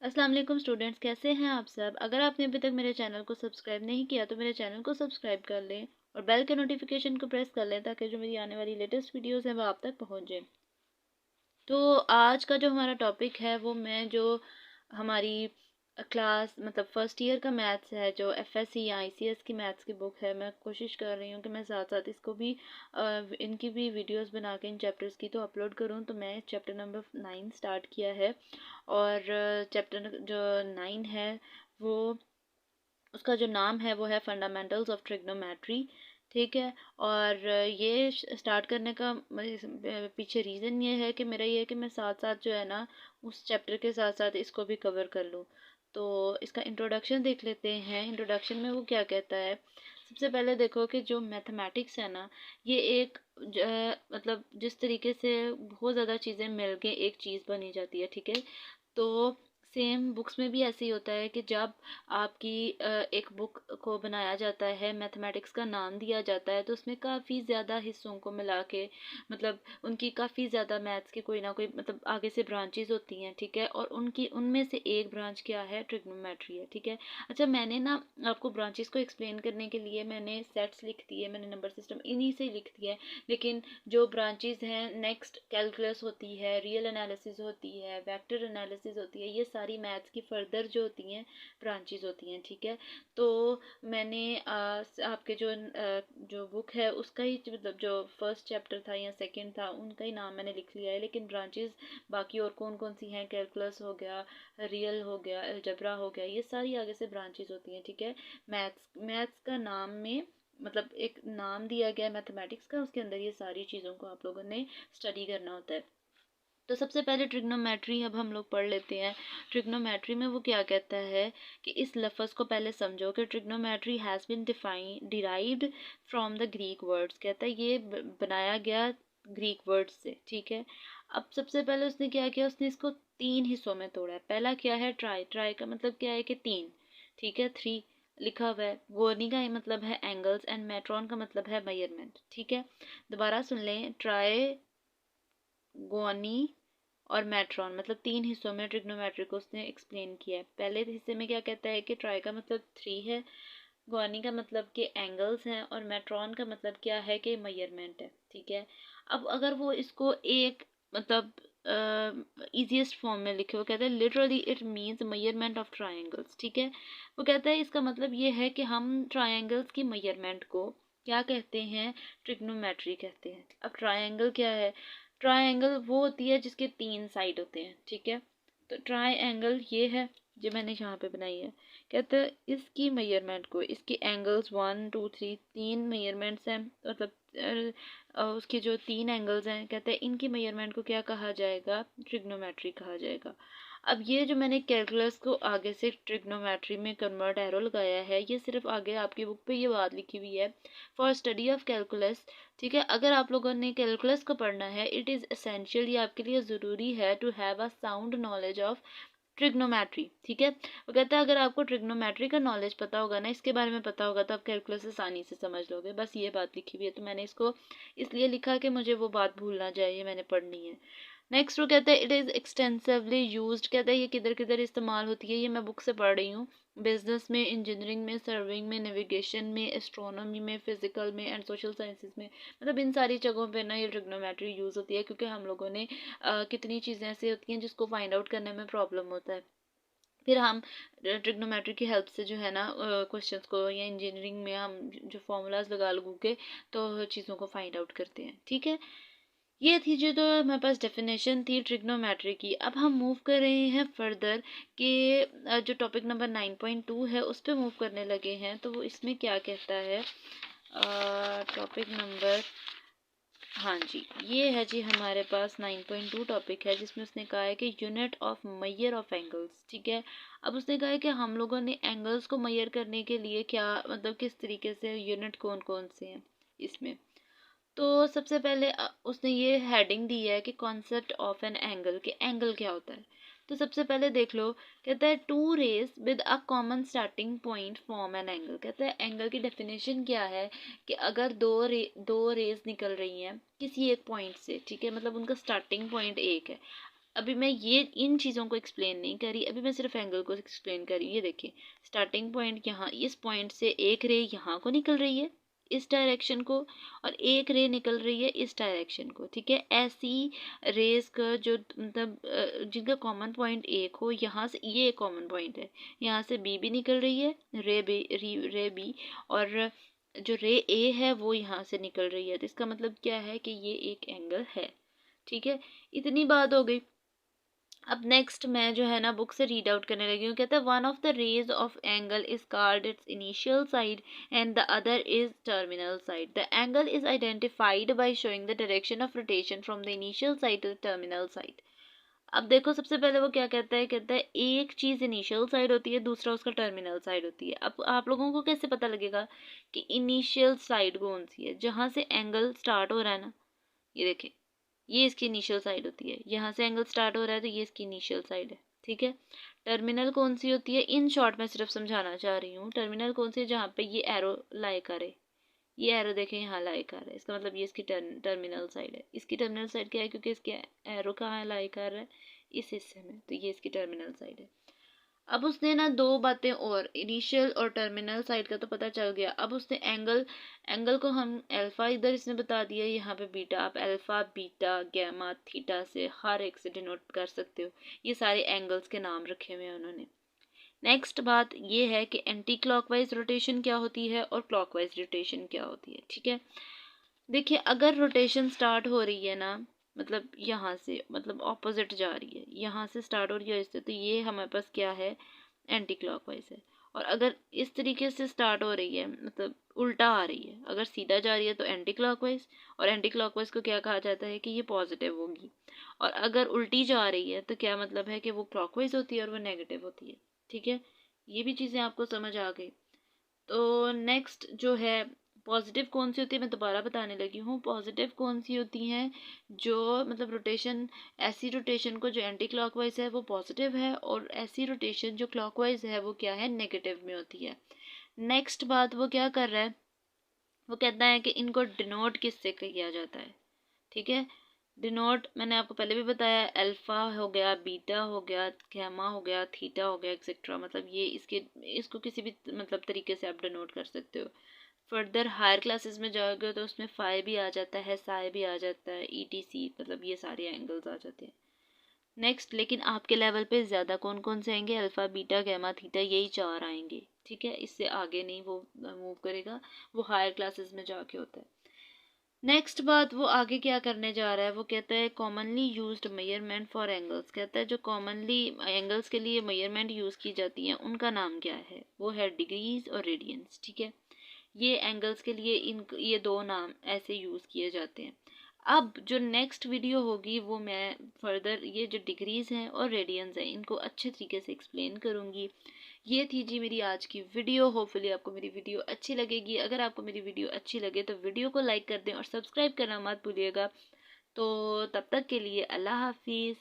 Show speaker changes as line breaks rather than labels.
अस्सलाम वालेकुम स्टूडेंट्स, कैसे हैं आप सब। अगर आपने अभी तक मेरे चैनल को सब्सक्राइब नहीं किया तो मेरे चैनल को सब्सक्राइब कर लें और बेल के नोटिफिकेशन को प्रेस कर लें ताकि जो मेरी आने वाली लेटेस्ट वीडियोस हैं वो आप तक पहुंच जाए। तो आज का जो हमारा टॉपिक है वो मैं जो हमारी क्लास मतलब फर्स्ट ईयर का मैथ्स है, जो एफएससी या आईसीएस की मैथ्स की बुक है, मैं कोशिश कर रही हूँ कि मैं साथ साथ इसको भी इनकी भी वीडियोस बना के इन चैप्टर्स की तो अपलोड करूँ। तो मैं चैप्टर नंबर 9 स्टार्ट किया है और चैप्टर जो 9 है वो उसका जो नाम है वो है फंडामेंटल्स ऑफ ट्रिग्नोमेट्री। ठीक है। और ये स्टार्ट करने का पीछे रीज़न ये है कि मेरा ये है कि मैं साथ साथ जो है ना उस चैप्टर के साथ साथ इसको भी कवर कर लूँ। तो इसका इंट्रोडक्शन देख लेते हैं। इंट्रोडक्शन में वो क्या कहता है। सबसे पहले देखो कि जो मैथमेटिक्स है ना, ये एक मतलब जिस तरीके से बहुत ज़्यादा चीज़ें मिल के एक चीज़ बनी जाती है। ठीक है। तो सेम बुक्स में भी ऐसे ही होता है कि जब आपकी एक बुक को बनाया जाता है, मैथमेटिक्स का नाम दिया जाता है, तो उसमें काफ़ी ज़्यादा हिस्सों को मिला के मतलब उनकी काफ़ी ज़्यादा मैथ्स की कोई ना कोई मतलब आगे से ब्रांचेस होती हैं। ठीक है। और उनकी उनमें से एक ब्रांच क्या है, ट्रिग्नोमेट्री है। ठीक है। अच्छा, मैंने ना आपको ब्रांचेस को एक्सप्लेन करने के लिए मैंने सेट्स लिख दिए, मैंने नंबर सिस्टम इन्हीं से ही लिख दिया है। लेकिन जो ब्रांचेस हैं, नेक्स्ट कैलकुलस होती है, रियल एनालिसिस होती है, वेक्टर एनालिसिस होती है, ये सारी मैथ्स की फर्दर जो होती हैं ब्रांचेस होती हैं। ठीक है। तो मैंने आपके जो बुक है उसका ही मतलब जो फर्स्ट चैप्टर था या सेकंड था उनका ही नाम मैंने लिख लिया है। लेकिन ब्रांचेस बाकी और कौन कौन सी हैं, कैलकुलस हो गया, रियल हो गया, अलजबरा हो गया, ये सारी आगे से ब्रांचेस होती हैं। ठीक है। मैथ्स मैथ्स का नाम में मतलब एक नाम दिया गया है मैथमेटिक्स का, उसके अंदर ये सारी चीज़ों को आप लोगों ने स्टडी करना होता है। तो सबसे पहले ट्रिग्नोमेट्री अब हम लोग पढ़ लेते हैं। ट्रिग्नोमेट्री में वो क्या कहता है कि इस लफ्ज़ को पहले समझो कि trigonometry has been derived from the Greek words. कहता है ये बनाया गया ग्रीक वर्ड्स से। ठीक है। अब सबसे पहले उसने क्या किया, उसने इसको तीन हिस्सों में तोड़ा है। पहला क्या है, ट्राई। ट्राई का मतलब क्या है कि तीन। ठीक है। थ्री लिखा हुआ है। गोनी का मतलब है एंगल्स एंड मेट्रॉन का मतलब है मेजरमेंट। ठीक है। दोबारा सुन लें, ट्राई, गोनी और मैट्रॉन, मतलब तीन हिस्सों में ट्रिग्नोमेट्री को उसने एक्सप्लेन किया है। पहले हिस्से में क्या कहता है कि ट्राई का मतलब थ्री है, गोनी का मतलब कि एंगल्स हैं और मैट्रॉन का मतलब क्या है कि मेजरमेंट है। ठीक है। अब अगर वो इसको एक मतलब इजीएस्ट फॉर्म में लिखे, वो कहता है literally it means measurement of triangles. ठीक है। वो कहता है इसका मतलब ये है कि हम ट्रायंगल्स की मेजरमेंट को क्या कहते हैं, ट्रिग्नोमेट्री कहते हैं। अब ट्रायंगल क्या है, ट्रायंगल वो होती है जिसके तीन साइड होते हैं। ठीक है। तो ट्रायंगल ये है जो मैंने यहाँ पे बनाई है। कहते हैं इसकी मेजरमेंट को, इसके एंगल्स 1 2 3, तीन मेजरमेंट्स हैं मतलब उसके जो तीन एंगल्स हैं, कहते हैं इनकी मेजरमेंट को क्या कहा जाएगा, ट्रिग्नोमेट्री कहा जाएगा। अब ये जो मैंने कैलकुलस को आगे से ट्रिग्नोमेट्री में कन्वर्ट एरो लगाया है, ये सिर्फ आगे आपकी बुक पे ये बात लिखी हुई है, फॉर स्टडी ऑफ कैलकुलस। ठीक है। अगर आप लोगों ने कैलकुलस को पढ़ना है, इट इज़ एसेंशियल, ये आपके लिए ज़रूरी है to have a sound knowledge of trigonometry. ठीक है। वो कहता है अगर आपको ट्रिग्नोमेट्री का नॉलेज पता होगा ना, इसके बारे में पता होगा, तो आप कैलकुलस आसानी से समझ लोगे। बस ये बात लिखी हुई है, तो मैंने इसको इसलिए लिखा कि मुझे वो बात भूल ना जाए, ये मैंने पढ़नी है। नेक्स्ट वो कहता है इट इज़ एक्सटेंसिवली यूज्ड। कहता है ये किधर किधर इस्तेमाल होती है, ये मैं बुक से पढ़ रही हूँ। बिजनेस में, इंजीनियरिंग में, सर्विंग में, नेविगेशन में, एस्ट्रोनॉमी में, फिजिकल में एंड सोशल साइंसेस में, मतलब इन सारी जगहों पे ना ये ट्रिग्नोमेट्री यूज़ होती है। क्योंकि हम लोगों ने कितनी चीज़ें ऐसी होती हैं जिसको फाइंड आउट करने में प्रॉब्लम होता है, फिर हम ट्रिग्नोमेट्री की हेल्प से जो है ना क्वेश्चंस को, या इंजीनियरिंग में हम जो फार्मूलाज लगा लगू के तो चीज़ों को फाइंड आउट करते हैं। ठीक है। ये थी जो तो हमारे पास डेफिनेशन थी ट्रिग्नोमेट्री की। अब हम मूव कर रहे हैं फर्दर कि जो टॉपिक नंबर 9.2 है उस पर मूव करने लगे हैं। तो वो इसमें क्या कहता है, टॉपिक नंबर, हाँ जी, ये है जी हमारे पास 9.2 टॉपिक है, जिसमें उसने कहा है कि unit of measure of angles. ठीक है। अब उसने कहा है कि हम लोगों ने एंगल्स को मेजर करने के लिए क्या मतलब किस तरीके से यूनिट कौन कौन से हैं इसमें। तो सबसे पहले उसने ये हेडिंग दी है कि कॉन्सेप्ट ऑफ एन एंगल, कि एंगल क्या होता है। तो सबसे पहले देख लो, कहता है to rays with a common starting point form an angle. कहता है एंगल की डेफिनेशन क्या है कि अगर दो रेज निकल रही हैं किसी एक पॉइंट से। ठीक है। मतलब उनका स्टार्टिंग पॉइंट एक है। अभी मैं ये इन चीज़ों को एक्सप्लेन नहीं कर रही, अभी मैं सिर्फ एंगल को एक्सप्लेन कर रही हूँ। ये देखिए स्टार्टिंग पॉइंट यहाँ, इस पॉइंट से एक रे यहाँ को निकल रही है इस डायरेक्शन को, और एक रे निकल रही है इस डायरेक्शन को, ठीक है। ऐसी रेस का जो मतलब जिनका कॉमन पॉइंट एक हो, यहाँ से ये एक कॉमन पॉइंट है, यहाँ से बी भी निकल रही है, रे बी, और जो रे ए है वो यहाँ से निकल रही है। तो इसका मतलब क्या है कि ये एक एंगल है, ठीक है। इतनी बात हो गई। अब नेक्स्ट मैं जो है ना बुक से रीड आउट करने लगी हूँ। कहता है one of the rays of angle is called its initial side and the other is terminal side. The angle is identified by showing the direction of rotation from the initial side to the terminal side. अब देखो सबसे पहले वो क्या कहता है एक चीज़ initial side होती है, दूसरा उसका टर्मिनल साइड होती है। अब आप लोगों को कैसे पता लगेगा कि इनिशियल साइड कौन सी है? जहाँ से एंगल स्टार्ट हो रहा है ना, ये देखिए ये इसकी इनिशियल साइड होती है, यहाँ से एंगल स्टार्ट हो रहा है तो ये इसकी इनिशियल साइड है, ठीक है। टर्मिनल कौन सी होती है? इन शॉर्ट मैं सिर्फ समझाना चाह रही हूँ। टर्मिनल कौन सी है? जहाँ पे ये एरो लाई करे, ये एरो देखें यहाँ लाई कर रहा है, इसका मतलब ये इसकी टर्मिनल साइड है। इसकी टर्मिनल साइड क्या है? क्योंकि इसके एरो कहाँ लाई कर रहा है, इस हिस्से में, तो ये इसकी टर्मिनल साइड है। अब उसने ना दो बातें और, इनिशियल और टर्मिनल साइड का तो पता चल गया। अब उसने एंगल को हम अल्फा इधर इसने बता दिया, यहाँ पे बीटा। आप अल्फा बीटा गैमा थीटा से हर एक से डिनोट कर सकते हो। ये सारे एंगल्स के नाम रखे हुए हैं उन्होंने। नेक्स्ट बात ये है कि एंटी क्लॉकवाइज रोटेशन क्या होती है और क्लॉकवाइज रोटेशन क्या होती है, ठीक है। देखिए अगर रोटेशन स्टार्ट हो रही है ना, मतलब यहाँ से, मतलब ऑपोजिट जा रही है, यहाँ से स्टार्ट हो रही है इससे, तो ये हमारे पास क्या है? एंटी क्लॉकवाइज है। और अगर इस तरीके से स्टार्ट हो रही है, मतलब उल्टा आ रही है, अगर सीधा जा रही है तो एंटी क्लॉकवाइज, और एंटी क्लॉकवाइज को क्या कहा जाता है कि ये पॉजिटिव होगी। और अगर उल्टी जा रही है तो क्या मतलब है कि वो क्लॉकवाइज होती है और वो नेगेटिव होती है, ठीक है। ये भी चीज़ें आपको समझ आ गई। तो नेक्स्ट जो है पॉजिटिव कौन सी होती है, मैं दोबारा बताने लगी हूँ। पॉजिटिव कौन सी होती हैं? जो मतलब रोटेशन, ऐसी रोटेशन को जो एंटी क्लॉकवाइज है वो पॉजिटिव है, और ऐसी रोटेशन जो क्लॉकवाइज है वो क्या है? नेगेटिव में होती है। नेक्स्ट बात वो क्या कर रहा है? वो कहता है कि इनको डिनोट किससे किया जाता है, ठीक है। डिनोट मैंने आपको पहले भी बताया, अल्फा हो गया, बीटा हो गया, गैमा हो गया, थीटा हो गया, एक्सेट्रा। मतलब ये इसको किसी भी मतलब तरीके से आप डिनोट कर सकते हो। फर्दर हायर क्लासेस में जाओगे तो उसमें फाई भी आ जाता है, साई भी आ जाता है, ईटीसी, मतलब ये सारे एंगल्स आ जाते हैं। नेक्स्ट लेकिन आपके लेवल पे ज़्यादा कौन कौन से आएंगे? अल्फ़ा बीटा गैमा थीटा, यही चार आएंगे, ठीक है। इससे आगे नहीं वो मूव करेगा, वो हायर क्लासेस में जाके होता है। नेक्स्ट बात वो आगे क्या करने जा रहा है? वो कहता है commonly used measurement for angles. कहता है जो कॉमनली एंगल्स के लिए मेजरमेंट यूज़ की जाती हैं उनका नाम क्या है? वो है डिग्रीज और रेडियंस, ठीक है। ये एंगल्स के लिए ये दो नाम ऐसे यूज़ किए जाते हैं। अब जो नेक्स्ट वीडियो होगी वो मैं फर्दर ये जो डिग्रीज हैं और रेडियंस हैं इनको अच्छे तरीके से एक्सप्लेन करूँगी। ये थी जी मेरी आज की वीडियो। होपफुली आपको मेरी वीडियो अच्छी लगेगी। अगर आपको मेरी वीडियो अच्छी लगे तो वीडियो को लाइक कर दें और सब्सक्राइब करना मत भूलिएगा। तो तब तक के लिए अल्लाह हाफिज़।